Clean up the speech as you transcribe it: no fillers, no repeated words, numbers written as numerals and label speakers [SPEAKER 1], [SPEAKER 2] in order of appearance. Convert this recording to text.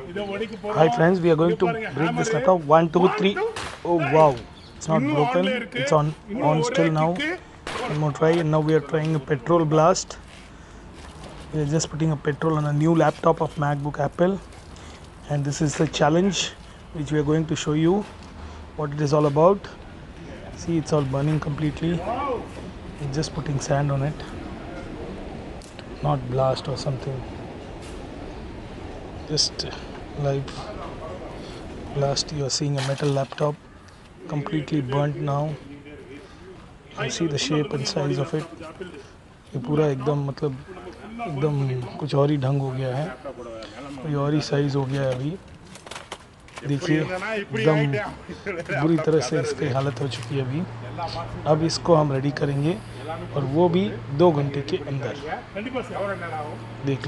[SPEAKER 1] Hi friends, we are going to break this laptop. 1, 2, 3. Oh wow, it's not broken. It's on still now. One more try, and now we are trying a petrol blast. We are just putting a petrol on a new laptop of Macbook Apple, and this is the challenge which we are going to show you what it is all about. See, it's all burning completely. We're just putting sand on it, not blast or something. Just live blast. You are seeing a metal laptop completely burnt now. You see the shape and size of it. ये पूरा एकदम मतलब एकदम कुछ और ही ढंग हो गया है, कोई और ही साइज हो गया है अभी. देखिए एकदम बुरी तरह से इसकी हालत हो चुकी है अभी. अब इसको हम रेडी करेंगे और वो भी 2 घंटे के अंदर. देख लीजिए.